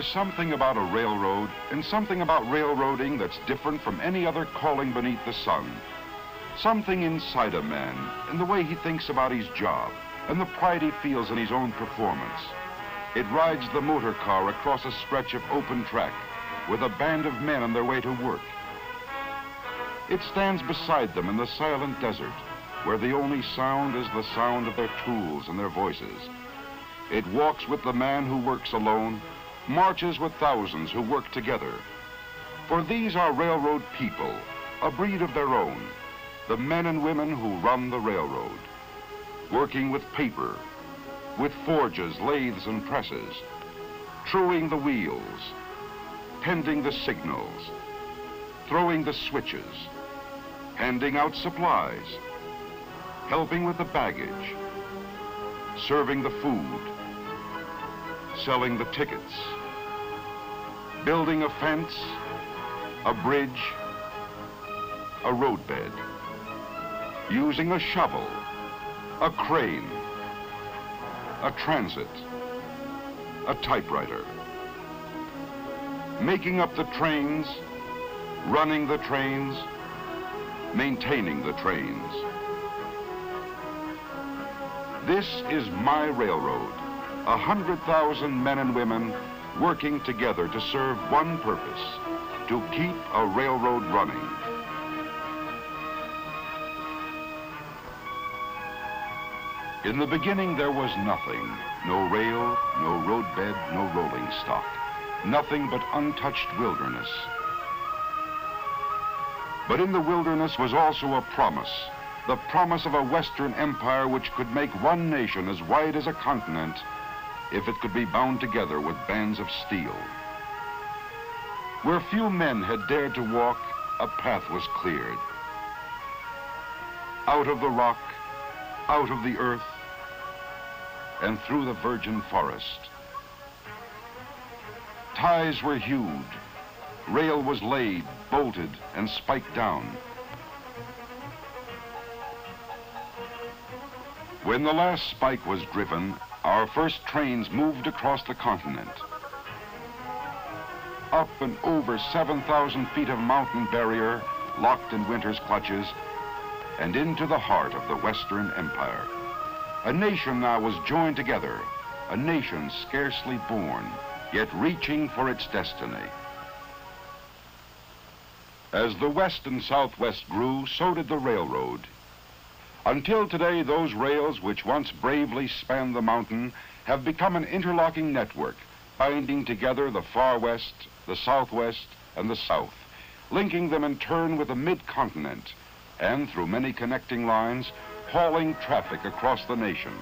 There's something about a railroad and something about railroading that's different from any other calling beneath the sun. Something inside a man in the way he thinks about his job and the pride he feels in his own performance. It rides the motor car across a stretch of open track with a band of men on their way to work. It stands beside them in the silent desert where the only sound is the sound of their tools and their voices. It walks with the man who works alone, marches with thousands who work together. For these are railroad people, a breed of their own, the men and women who run the railroad, working with paper, with forges, lathes, and presses, truing the wheels, tending the signals, throwing the switches, handing out supplies, helping with the baggage, serving the food, selling the tickets, building a fence, a bridge, a roadbed, using a shovel, a crane, a transit, a typewriter, making up the trains, running the trains, maintaining the trains. This is my railroad, 100,000 men and women working together to serve one purpose, to keep a railroad running. In the beginning, there was nothing. No rail, no roadbed, no rolling stock. Nothing but untouched wilderness. But in the wilderness was also a promise, the promise of a Western empire which could make one nation as wide as a continent if it could be bound together with bands of steel. Where few men had dared to walk, a path was cleared. Out of the rock, out of the earth, and through the virgin forest. Ties were hewed, rail was laid, bolted, and spiked down. When the last spike was driven, our first trains moved across the continent. Up and over 7,000 feet of mountain barrier, locked in winter's clutches, and into the heart of the Western Empire. A nation now was joined together, a nation scarcely born, yet reaching for its destiny. As the West and Southwest grew, so did the railroad. Until today, those rails which once bravely spanned the mountain have become an interlocking network, binding together the far west, the southwest, and the south, linking them in turn with the mid-continent, and through many connecting lines, hauling traffic across the nation.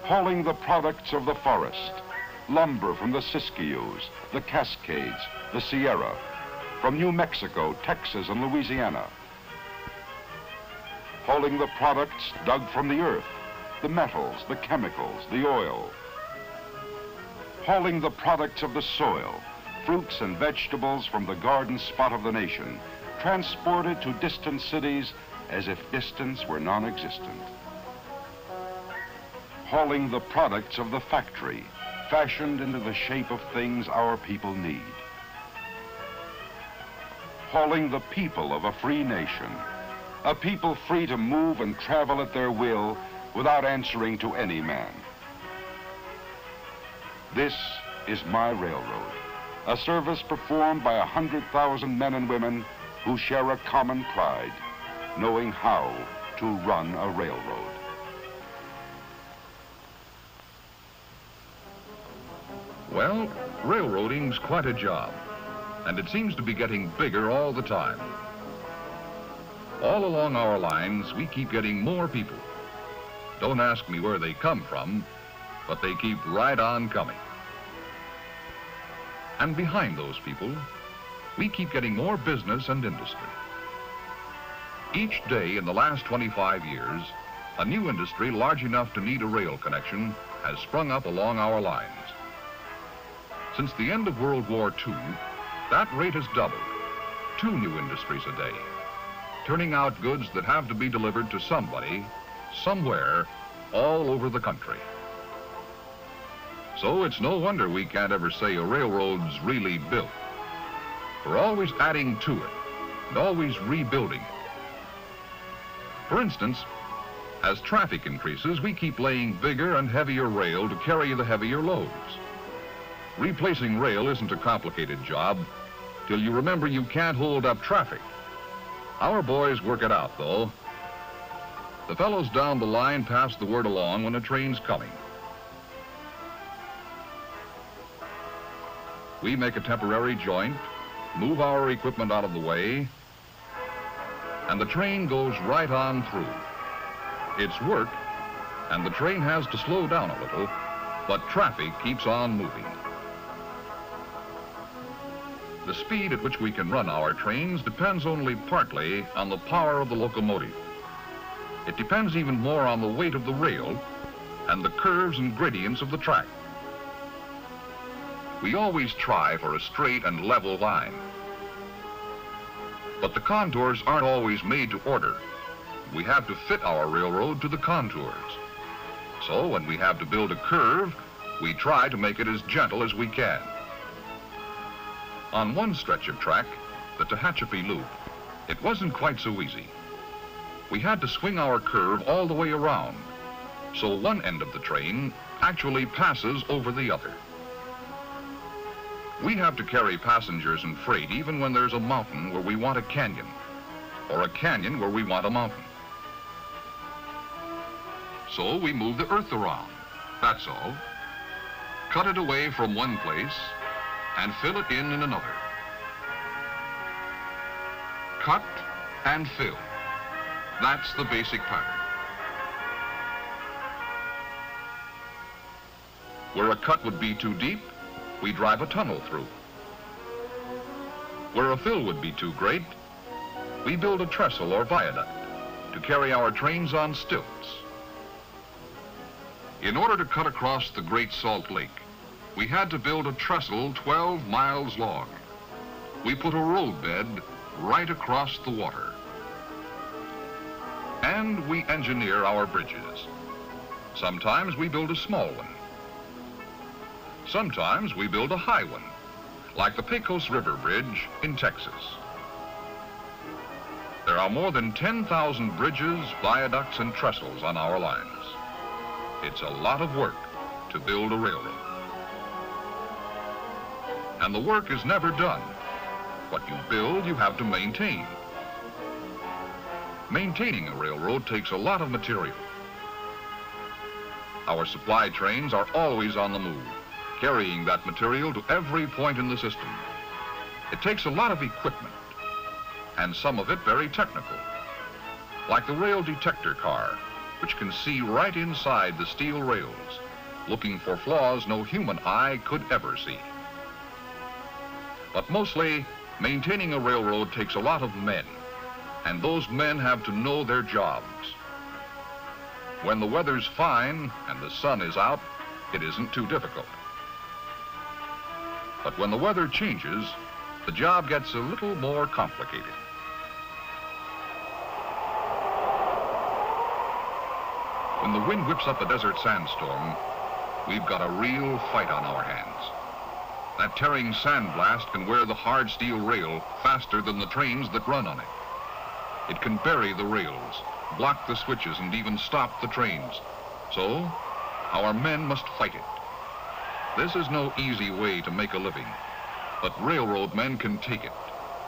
Hauling the products of the forest, lumber from the Siskiyous, the Cascades, the Sierra, from New Mexico, Texas, and Louisiana. Hauling the products dug from the earth, the metals, the chemicals, the oil. Hauling the products of the soil, fruits and vegetables from the garden spot of the nation, transported to distant cities as if distance were non-existent. Hauling the products of the factory, fashioned into the shape of things our people need. Hauling the people of a free nation, a people free to move and travel at their will without answering to any man. This is my railroad, a service performed by 100,000 men and women who share a common pride, knowing how to run a railroad. Well, railroading's quite a job, and it seems to be getting bigger all the time. All along our lines, we keep getting more people. Don't ask me where they come from, but they keep right on coming. And behind those people, we keep getting more business and industry. Each day in the last 25 years, a new industry large enough to need a rail connection has sprung up along our lines. Since the end of World War II, that rate has doubled, 2 new industries a day, turning out goods that have to be delivered to somebody, somewhere, all over the country. So it's no wonder we can't ever say a railroad's really built. We're always adding to it and always rebuilding it. For instance, as traffic increases, we keep laying bigger and heavier rail to carry the heavier loads. Replacing rail isn't a complicated job till you remember you can't hold up traffic. Our boys work it out, though. The fellows down the line pass the word along when a train's coming. We make a temporary joint, move our equipment out of the way, and the train goes right on through. It's work, and the train has to slow down a little, but traffic keeps on moving. The speed at which we can run our trains depends only partly on the power of the locomotive. It depends even more on the weight of the rail and the curves and gradients of the track. We always try for a straight and level line. But the contours aren't always made to order. We have to fit our railroad to the contours. So when we have to build a curve, we try to make it as gentle as we can. On one stretch of track, the Tehachapi Loop, it wasn't quite so easy. We had to swing our curve all the way around, so one end of the train actually passes over the other. We have to carry passengers and freight even when there's a mountain where we want a canyon, or a canyon where we want a mountain. So we move the earth around, that's all. Cut it away from one place and fill it in another. Cut and fill. That's the basic pattern. Where a cut would be too deep, we drive a tunnel through. Where a fill would be too great, we build a trestle or viaduct to carry our trains on stilts. In order to cut across the Great Salt Lake, we had to build a trestle 12 miles long. We put a roadbed right across the water. And we engineer our bridges. Sometimes we build a small one. Sometimes we build a high one, like the Pecos River Bridge in Texas. There are more than 10,000 bridges, viaducts, and trestles on our lines. It's a lot of work to build a railroad. And the work is never done. What you build, you have to maintain. Maintaining a railroad takes a lot of material. Our supply trains are always on the move, carrying that material to every point in the system. It takes a lot of equipment, and some of it very technical, like the rail detector car, which can see right inside the steel rails, looking for flaws no human eye could ever see. But mostly, maintaining a railroad takes a lot of men, and those men have to know their jobs. When the weather's fine and the sun is out, it isn't too difficult. But when the weather changes, the job gets a little more complicated. When the wind whips up a desert sandstorm, we've got a real fight on our hands. That tearing sandblast can wear the hard steel rail faster than the trains that run on it. It can bury the rails, block the switches, and even stop the trains. So, our men must fight it. This is no easy way to make a living, but railroad men can take it,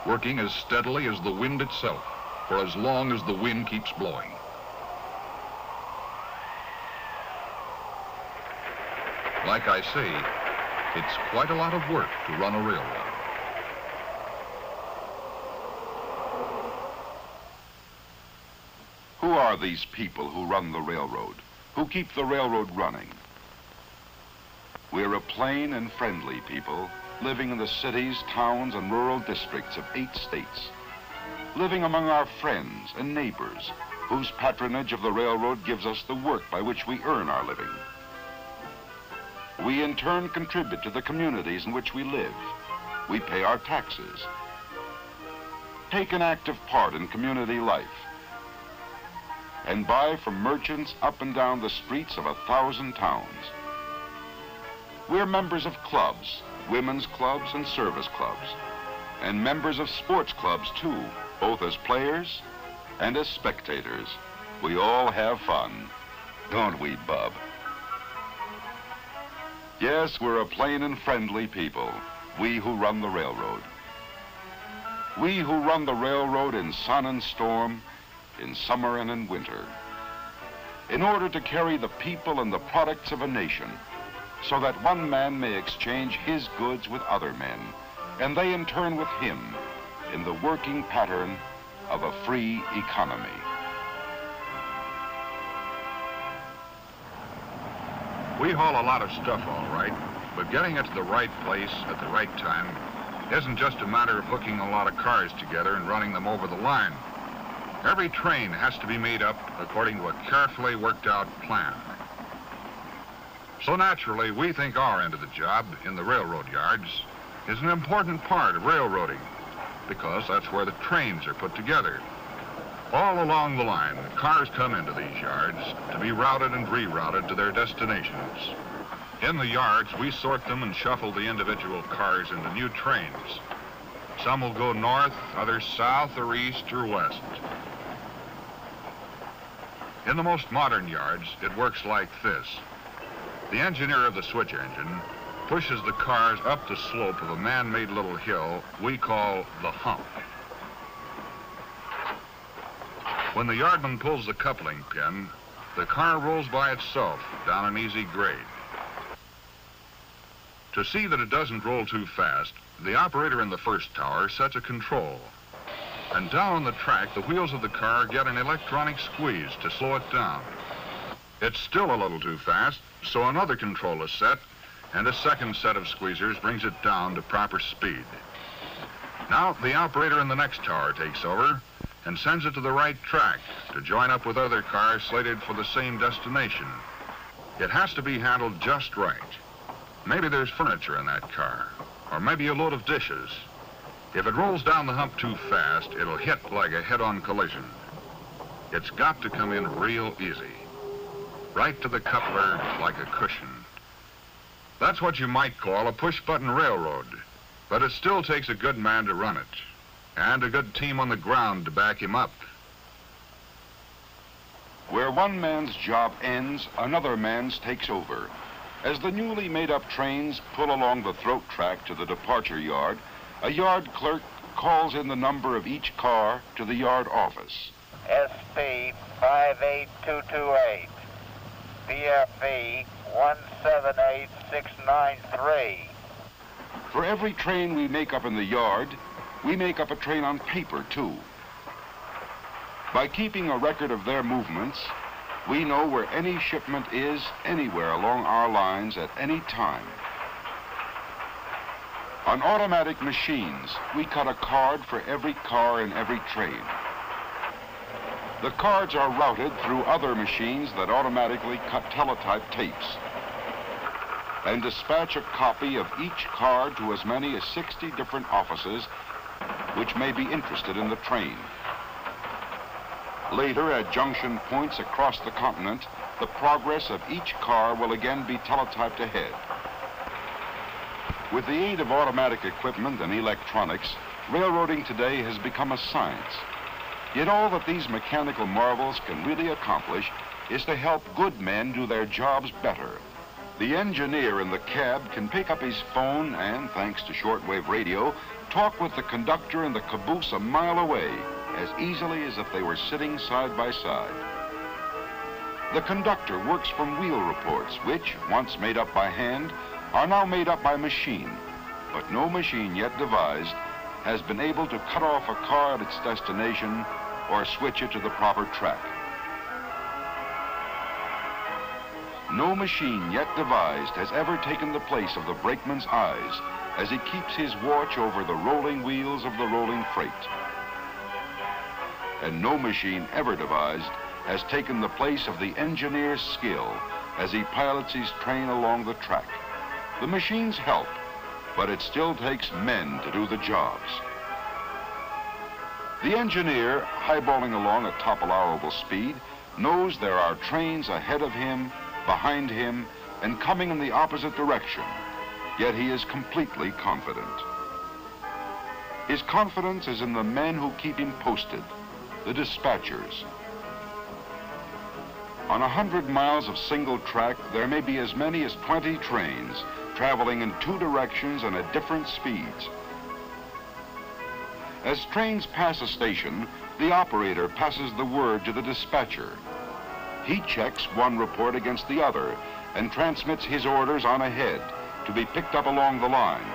working as steadily as the wind itself, for as long as the wind keeps blowing. Like I say, it's quite a lot of work to run a railroad. Who are these people who run the railroad, who keep the railroad running? We're a plain and friendly people living in the cities, towns, and rural districts of 8 states, living among our friends and neighbors, whose patronage of the railroad gives us the work by which we earn our living. We in turn contribute to the communities in which we live. We pay our taxes, take an active part in community life, and buy from merchants up and down the streets of 1,000 towns. We're members of clubs, women's clubs and service clubs, and members of sports clubs too, both as players and as spectators. We all have fun, don't we, Bub? Yes, we're a plain and friendly people, we who run the railroad. We who run the railroad in sun and storm, in summer and in winter, in order to carry the people and the products of a nation, so that one man may exchange his goods with other men, and they in turn with him, in the working pattern of a free economy. We haul a lot of stuff, all right, but getting it to the right place at the right time isn't just a matter of hooking a lot of cars together and running them over the line. Every train has to be made up according to a carefully worked out plan. So naturally, we think our end of the job in the railroad yards is an important part of railroading, because that's where the trains are put together. All along the line, cars come into these yards to be routed and rerouted to their destinations. In the yards, we sort them and shuffle the individual cars into new trains. Some will go north, others south or east or west. In the most modern yards, it works like this. The engineer of the switch engine pushes the cars up the slope of a man-made little hill we call the hump. When the yardman pulls the coupling pin, the car rolls by itself down an easy grade. To see that it doesn't roll too fast, the operator in the first tower sets a control. And down on the track, the wheels of the car get an electronic squeeze to slow it down. It's still a little too fast, so another control is set, and a second set of squeezers brings it down to proper speed. Now, the operator in the next tower takes over and sends it to the right track to join up with other cars slated for the same destination. It has to be handled just right. Maybe there's furniture in that car, or maybe a load of dishes. If it rolls down the hump too fast, it'll hit like a head-on collision. It's got to come in real easy, right to the coupler like a cushion. That's what you might call a push-button railroad, but it still takes a good man to run it, and a good team on the ground to back him up. Where one man's job ends, another man's takes over. As the newly made-up trains pull along the throat track to the departure yard, a yard clerk calls in the number of each car to the yard office. SP 58228, PFE 178693. For every train we make up in the yard, we make up a train on paper, too. By keeping a record of their movements, we know where any shipment is anywhere along our lines at any time. On automatic machines, we cut a card for every car in every train. The cards are routed through other machines that automatically cut teletype tapes and dispatch a copy of each card to as many as 60 different offices which may be interested in the train. Later, at junction points across the continent, the progress of each car will again be teletyped ahead. With the aid of automatic equipment and electronics, railroading today has become a science. Yet all that these mechanical marvels can really accomplish is to help good men do their jobs better. The engineer in the cab can pick up his phone and, thanks to shortwave radio, talk with the conductor in the caboose a mile away as easily as if they were sitting side by side. The conductor works from wheel reports, which, once made up by hand, are now made up by machine, but no machine yet devised has been able to cut off a car at its destination or switch it to the proper track. No machine yet devised has ever taken the place of the brakeman's eyes as he keeps his watch over the rolling wheels of the rolling freight. And no machine ever devised has taken the place of the engineer's skill as he pilots his train along the track. The machines help, but it still takes men to do the jobs. The engineer, highballing along at top allowable speed, knows there are trains ahead of him, behind him, and coming in the opposite direction, yet he is completely confident. His confidence is in the men who keep him posted, the dispatchers. On 100 miles of single track, there may be as many as 20 trains traveling in two directions and at different speeds. As trains pass a station, the operator passes the word to the dispatcher. He checks one report against the other and transmits his orders on ahead to be picked up along the line.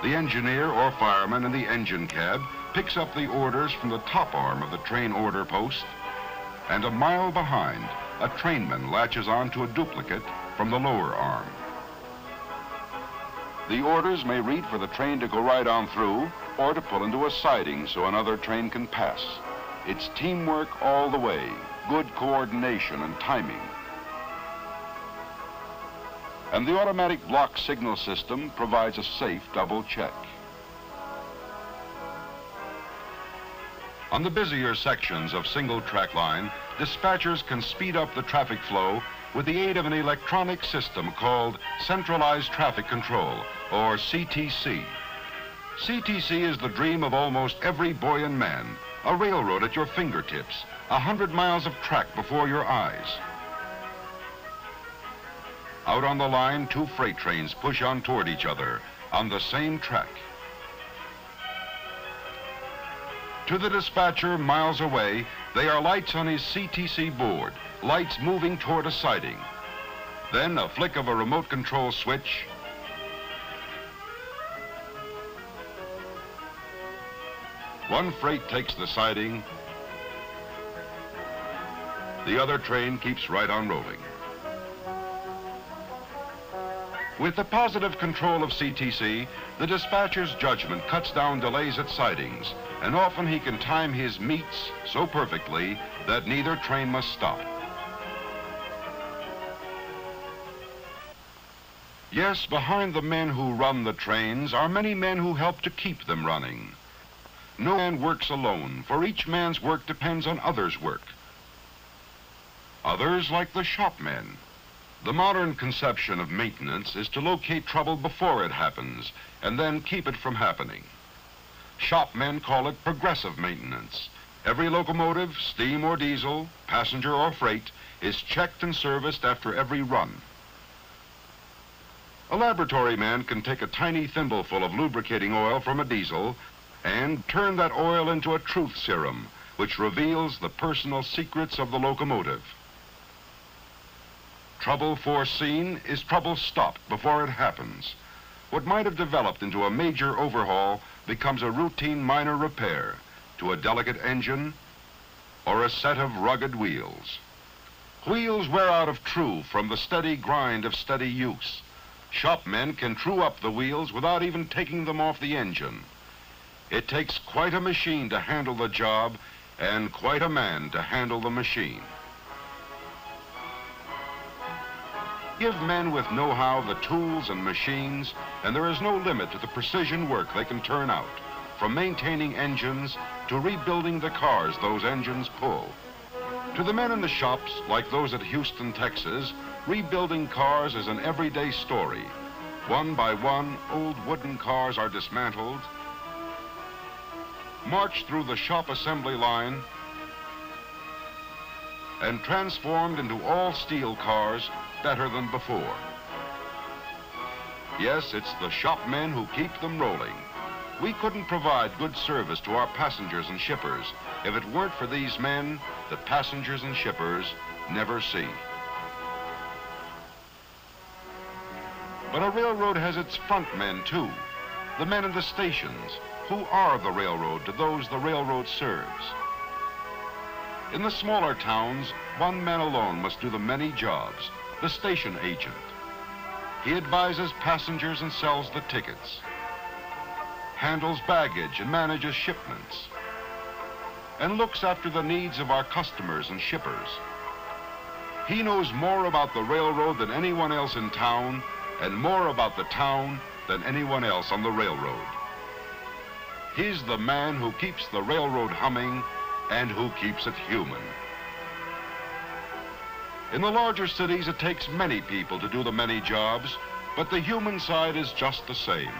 The engineer or fireman in the engine cab picks up the orders from the top arm of the train order post, and a mile behind, a trainman latches on to a duplicate from the lower arm. The orders may read for the train to go right on through or to pull into a siding so another train can pass. It's teamwork all the way, good coordination and timing. And the automatic block signal system provides a safe double check. On the busier sections of single track line, dispatchers can speed up the traffic flow with the aid of an electronic system called Centralized Traffic Control, or CTC. CTC is the dream of almost every boy and man, a railroad at your fingertips, 100 miles of track before your eyes. Out on the line, two freight trains push on toward each other on the same track. To the dispatcher miles away, they are lights on his CTC board, lights moving toward a siding. Then a flick of a remote control switch, one freight takes the siding, the other train keeps right on rolling. With the positive control of CTC, the dispatcher's judgment cuts down delays at sidings, and often he can time his meets so perfectly that neither train must stop. Yes, behind the men who run the trains are many men who help to keep them running. No man works alone, for each man's work depends on others' work. Others like the shopmen. The modern conception of maintenance is to locate trouble before it happens and then keep it from happening. Shopmen call it progressive maintenance. Every locomotive, steam or diesel, passenger or freight, is checked and serviced after every run. A laboratory man can take a tiny thimbleful of lubricating oil from a diesel and turn that oil into a truth serum, which reveals the personal secrets of the locomotive. Trouble foreseen is trouble stopped before it happens. What might have developed into a major overhaul becomes a routine minor repair to a delicate engine or a set of rugged wheels. Wheels wear out of true from the steady grind of steady use. Shopmen can true up the wheels without even taking them off the engine. It takes quite a machine to handle the job and quite a man to handle the machine. Give men with know-how the tools and machines, and there is no limit to the precision work they can turn out, from maintaining engines to rebuilding the cars those engines pull. To the men in the shops, like those at Houston, Texas, rebuilding cars is an everyday story. One by one, old wooden cars are dismantled, marched through the shop assembly line, and transformed into all steel cars better than before. Yes, it's the shopmen who keep them rolling. We couldn't provide good service to our passengers and shippers if it weren't for these men that passengers and shippers never see. But a railroad has its front men too, the men in the stations, who are the railroad to those the railroad serves. In the smaller towns, one man alone must do the many jobs, the station agent. He advises passengers and sells the tickets, handles baggage and manages shipments, and looks after the needs of our customers and shippers. He knows more about the railroad than anyone else in town, and more about the town than anyone else on the railroad. He's the man who keeps the railroad humming and who keeps it human. In the larger cities, it takes many people to do the many jobs, but the human side is just the same.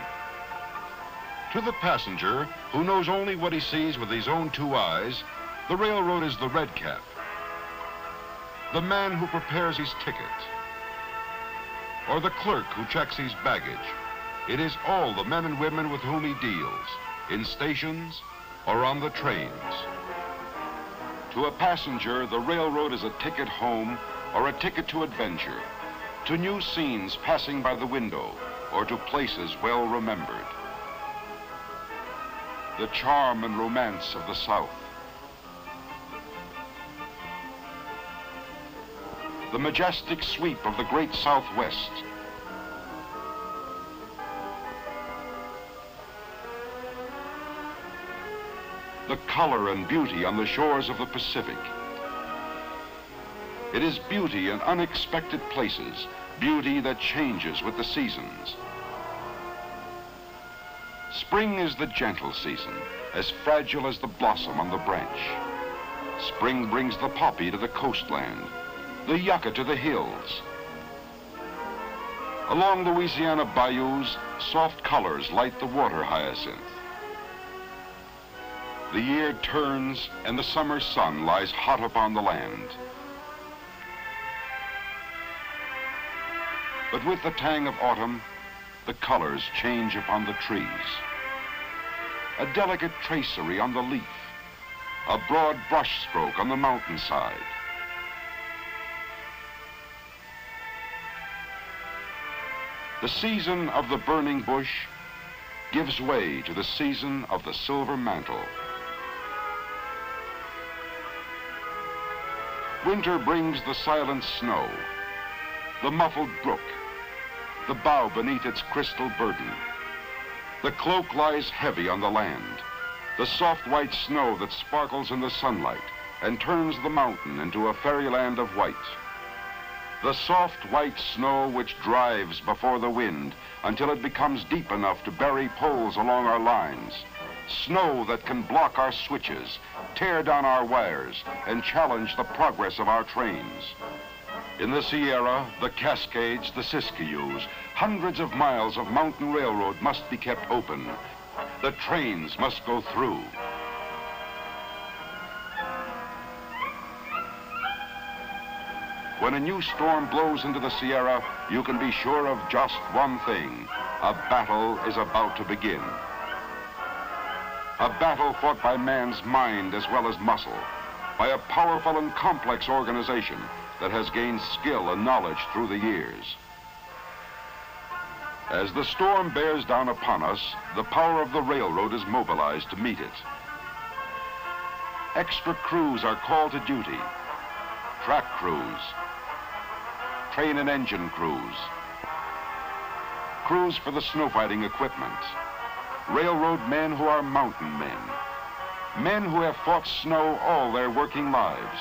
To the passenger, who knows only what he sees with his own two eyes, the railroad is the redcap, the man who prepares his ticket, or the clerk who checks his baggage. It is all the men and women with whom he deals, in stations or on the trains. To a passenger, the railroad is a ticket home or a ticket to adventure, to new scenes passing by the window or to places well remembered. The charm and romance of the South. The majestic sweep of the great Southwest. The color and beauty on the shores of the Pacific. It is beauty in unexpected places, beauty that changes with the seasons. Spring is the gentle season, as fragile as the blossom on the branch. Spring brings the poppy to the coastland, the yucca to the hills. Along Louisiana bayous, soft colors light the water hyacinth. The year turns and the summer sun lies hot upon the land. But with the tang of autumn, the colors change upon the trees. A delicate tracery on the leaf, a broad brush stroke on the mountainside. The season of the burning bush gives way to the season of the silver mantle. Winter brings the silent snow, the muffled brook, the bough beneath its crystal burden. The cloak lies heavy on the land, the soft white snow that sparkles in the sunlight and turns the mountain into a fairyland of white. The soft white snow which drives before the wind until it becomes deep enough to bury poles along our lines. Snow that can block our switches, tear down our wires, and challenge the progress of our trains. In the Sierra, the Cascades, the Siskiyous, hundreds of miles of mountain railroad must be kept open. The trains must go through. When a new storm blows into the Sierra, you can be sure of just one thing. A battle is about to begin. A battle fought by man's mind as well as muscle, by a powerful and complex organization that has gained skill and knowledge through the years. As the storm bears down upon us, the power of the railroad is mobilized to meet it. Extra crews are called to duty. Track crews, train and engine crews, crews for the snow fighting equipment, railroad men who are mountain men, men who have fought snow all their working lives.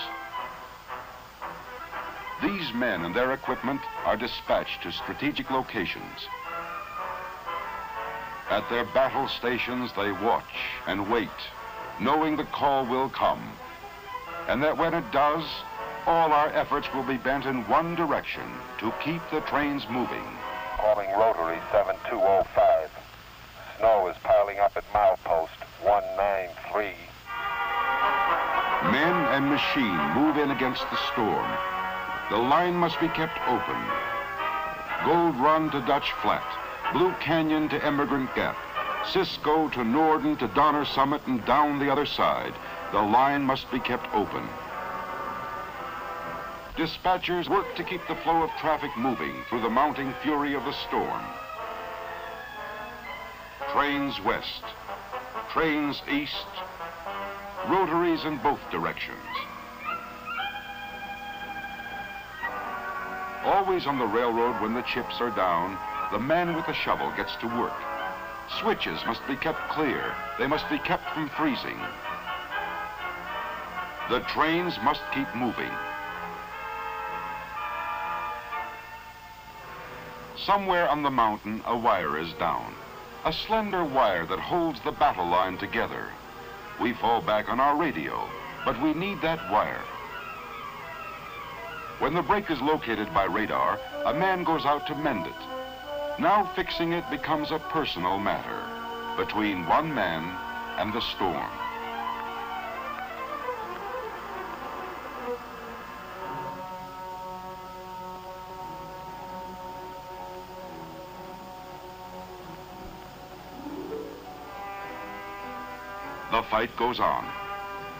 These men and their equipment are dispatched to strategic locations. At their battle stations, they watch and wait, knowing the call will come, and that when it does, all our efforts will be bent in one direction, to keep the trains moving. Calling Rotary 7205. Snow is piling up at milepost 193. Men and machine move in against the storm. The line must be kept open. Gold Run to Dutch Flat, Blue Canyon to Emigrant Gap, Cisco to Norden to Donner Summit and down the other side. The line must be kept open. Dispatchers work to keep the flow of traffic moving through the mounting fury of the storm. Trains west, trains east, rotaries in both directions. Always on the railroad when the chips are down, the man with the shovel gets to work. Switches must be kept clear. They must be kept from freezing. The trains must keep moving. Somewhere on the mountain, a wire is down. A slender wire that holds the battle line together. We fall back on our radio, but we need that wire. When the break is located by radar, a man goes out to mend it. Now fixing it becomes a personal matter between one man and the storm. The fight goes on.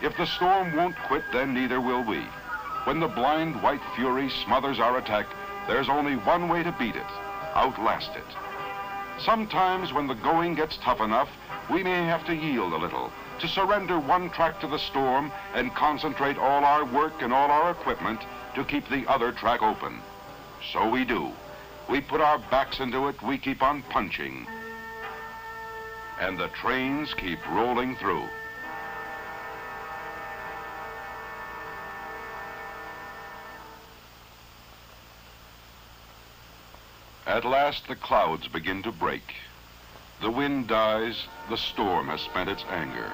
If the storm won't quit, then neither will we. When the blind white fury smothers our attack, there's only one way to beat it: outlast it. Sometimes when the going gets tough enough, we may have to yield a little, to surrender one track to the storm and concentrate all our work and all our equipment to keep the other track open. So we do. We put our backs into it, we keep on punching. And the trains keep rolling through. At last the clouds begin to break. The wind dies, the storm has spent its anger.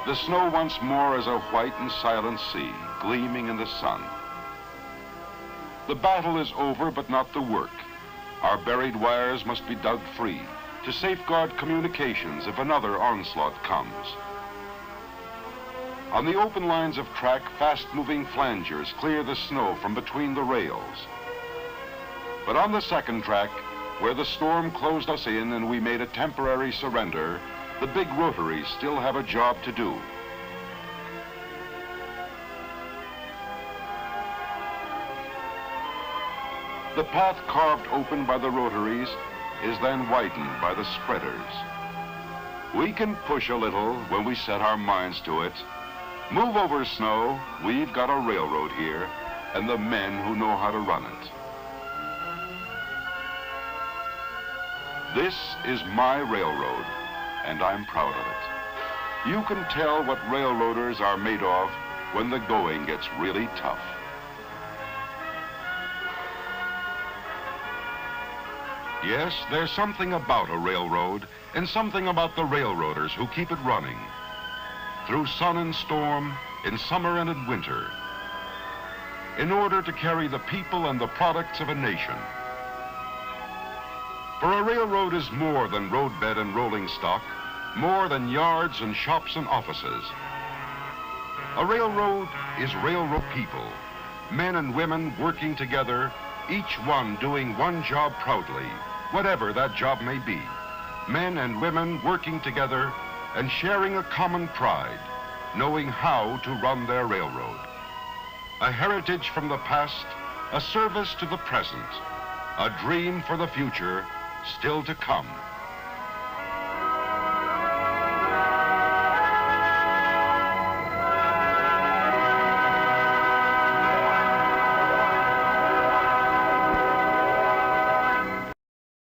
The snow once more is a white and silent sea, gleaming in the sun. The battle is over, but not the work. Our buried wires must be dug free to safeguard communications if another onslaught comes. On the open lines of track, fast-moving flangers clear the snow from between the rails. But on the second track, where the storm closed us in and we made a temporary surrender, the big rotaries still have a job to do. The path carved open by the rotaries is then widened by the spreaders. We can push a little when we set our minds to it. Move over, snow. We've got a railroad here, and the men who know how to run it. This is my railroad, and I'm proud of it. You can tell what railroaders are made of when the going gets really tough. Yes, there's something about a railroad and something about the railroaders who keep it running. Through sun and storm, in summer and in winter, in order to carry the people and the products of a nation. For a railroad is more than roadbed and rolling stock, more than yards and shops and offices. A railroad is railroad people, men and women working together, each one doing one job proudly, whatever that job may be. Men and women working together and sharing a common pride, knowing how to run their railroad. A heritage from the past, a service to the present, a dream for the future still to come.